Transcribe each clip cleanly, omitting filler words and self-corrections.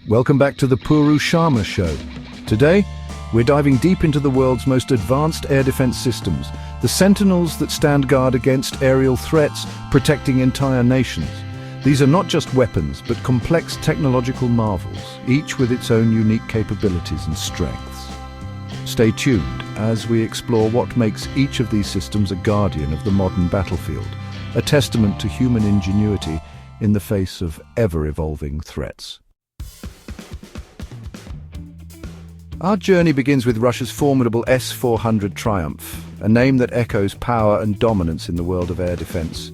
Welcome back to the Pooru Sharma show. Today, we're diving deep into the world's most advanced air defense systems, the sentinels that stand guard against aerial threats, protecting entire nations. These are not just weapons, but complex technological marvels, each with its own unique capabilities and strengths. Stay tuned as we explore what makes each of these systems a guardian of the modern battlefield, a testament to human ingenuity in the face of ever-evolving threats. Our journey begins with Russia's formidable S-400 Triumf, a name that echoes power and dominance in the world of air defense.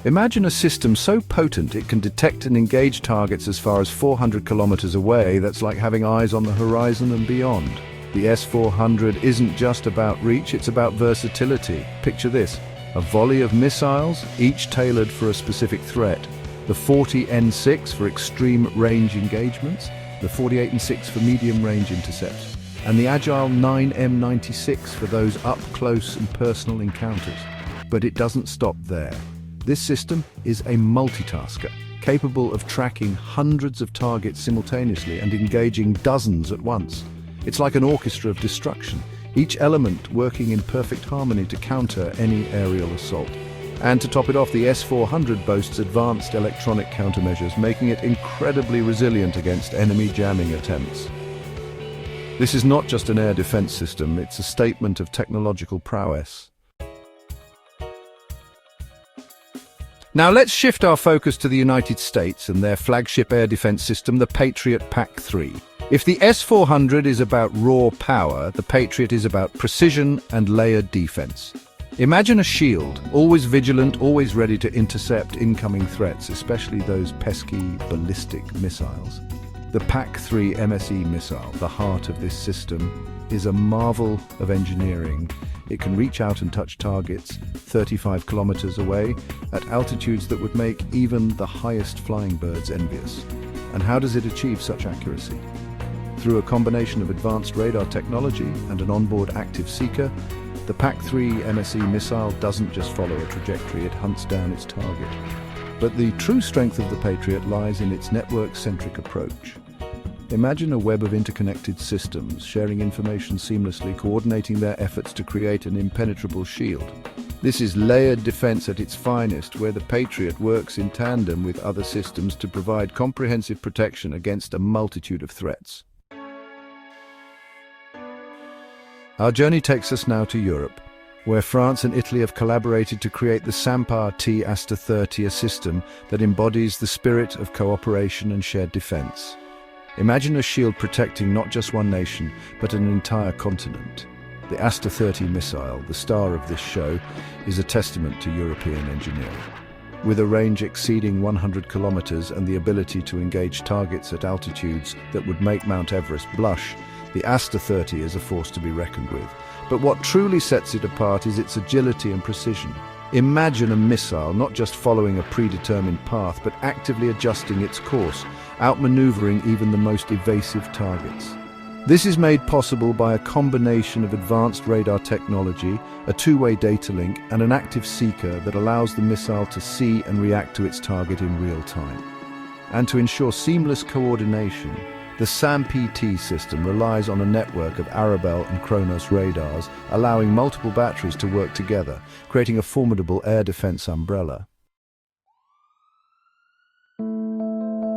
Imagine a system so potent it can detect and engage targets as far as 400 kilometers away. That's like having eyes on the horizon and beyond. The S-400 isn't just about reach, it's about versatility. Picture this: a volley of missiles, each tailored for a specific threat. The 40N6 for extreme range engagements, the 48N6 for medium-range intercepts, and the agile 9M96 for those up-close and personal encounters. But it doesn't stop there. This system is a multitasker, capable of tracking hundreds of targets simultaneously and engaging dozens at once. It's like an orchestra of destruction, each element working in perfect harmony to counter any aerial assault. And to top it off, the S-400 boasts advanced electronic countermeasures, making it incredibly resilient against enemy jamming attempts. This is not just an air defense system, it's a statement of technological prowess. Now let's shift our focus to the United States and their flagship air defense system, the Patriot PAC-3. If the S-400 is about raw power, the Patriot is about precision and layered defense. Imagine a shield, always vigilant, always ready to intercept incoming threats, especially those pesky ballistic missiles. The PAC-3 MSE missile, the heart of this system, is a marvel of engineering. It can reach out and touch targets 35 kilometers away at altitudes that would make even the highest flying birds envious. And how does it achieve such accuracy? Through a combination of advanced radar technology and an onboard active seeker, the PAC-3 MSE missile doesn't just follow a trajectory, it hunts down its target. But the true strength of the Patriot lies in its network-centric approach. Imagine a web of interconnected systems, sharing information seamlessly, coordinating their efforts to create an impenetrable shield. This is layered defense at its finest, where the Patriot works in tandem with other systems to provide comprehensive protection against a multitude of threats. Our journey takes us now to Europe, where France and Italy have collaborated to create the SAMP Aster 30, a system that embodies the spirit of cooperation and shared defense. Imagine a shield protecting not just one nation, but an entire continent. The Aster 30 missile, the star of this show, is a testament to European engineering. With a range exceeding 100 kilometers and the ability to engage targets at altitudes that would make Mount Everest blush, the Aster 30 is a force to be reckoned with. But what truly sets it apart is its agility and precision. Imagine a missile not just following a predetermined path, but actively adjusting its course, outmaneuvering even the most evasive targets. This is made possible by a combination of advanced radar technology, a two-way data link, and an active seeker that allows the missile to see and react to its target in real time. And to ensure seamless coordination, the SAMP system relies on a network of Arabelle and Kronos radars, allowing multiple batteries to work together, creating a formidable air defense umbrella.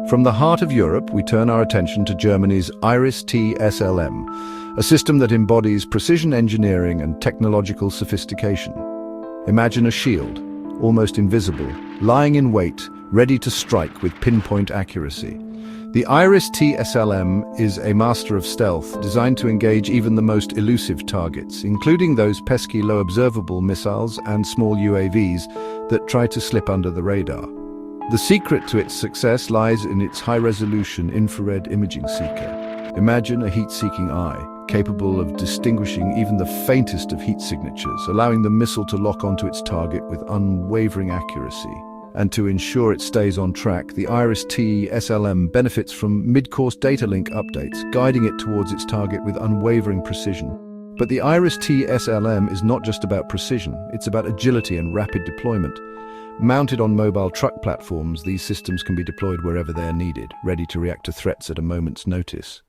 From the heart of Europe, we turn our attention to Germany's IRIS-T SLM, a system that embodies precision engineering and technological sophistication. Imagine a shield, almost invisible, lying in wait, ready to strike with pinpoint accuracy. The IRIS-T SLM is a master of stealth, designed to engage even the most elusive targets, including those pesky low observable missiles and small UAVs that try to slip under the radar. The secret to its success lies in its high-resolution infrared imaging seeker. Imagine a heat-seeking eye, capable of distinguishing even the faintest of heat signatures, allowing the missile to lock onto its target with unwavering accuracy. And to ensure it stays on track, the IRIS-T SLM benefits from mid-course data link updates, guiding it towards its target with unwavering precision. But the IRIS-T SLM is not just about precision, it's about agility and rapid deployment. Mounted on mobile truck platforms, these systems can be deployed wherever they're needed, ready to react to threats at a moment's notice.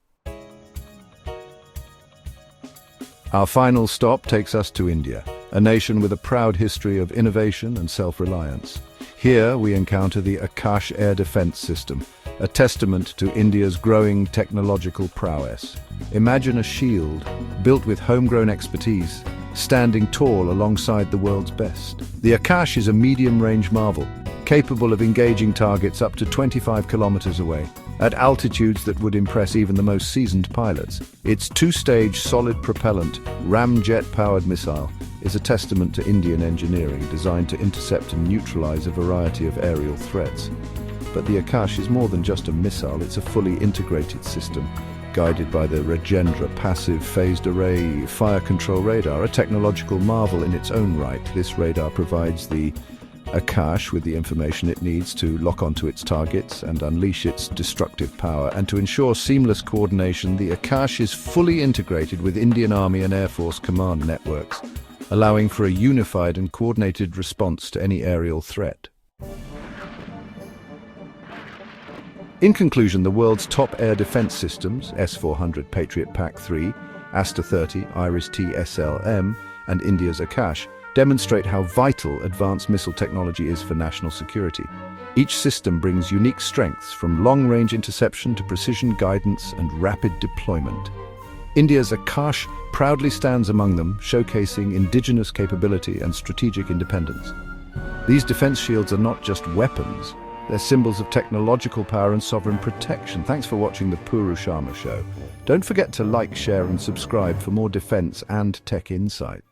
Our final stop takes us to India, a nation with a proud history of innovation and self-reliance. Here we encounter the Akash air defense system, a testament to India's growing technological prowess. Imagine a shield, built with homegrown expertise, standing tall alongside the world's best. The Akash is a medium-range marvel, capable of engaging targets up to 25 kilometers away, at altitudes that would impress even the most seasoned pilots. Its two-stage solid propellant, ramjet-powered missile is a testament to Indian engineering designed to intercept and neutralize a variety of aerial threats. But the Akash is more than just a missile, it's a fully integrated system, guided by the Rajendra passive phased array fire control radar, a technological marvel in its own right. This radar provides the Akash with the information it needs to lock onto its targets and unleash its destructive power. And to ensure seamless coordination, the Akash is fully integrated with Indian Army and Air Force command networks, allowing for a unified and coordinated response to any aerial threat. In conclusion, the world's top air defense systems, S-400 Patriot PAC-3, Aster 30, Iris-T SLM, and India's Akash, demonstrate how vital advanced missile technology is for national security. Each system brings unique strengths, from long-range interception to precision guidance and rapid deployment. India's Akash proudly stands among them, showcasing indigenous capability and strategic independence. These defense shields are not just weapons, they're symbols of technological power and sovereign protection. Thanks for watching the Pooru Sharma show. Don't forget to like, share and subscribe for more defense and tech insights.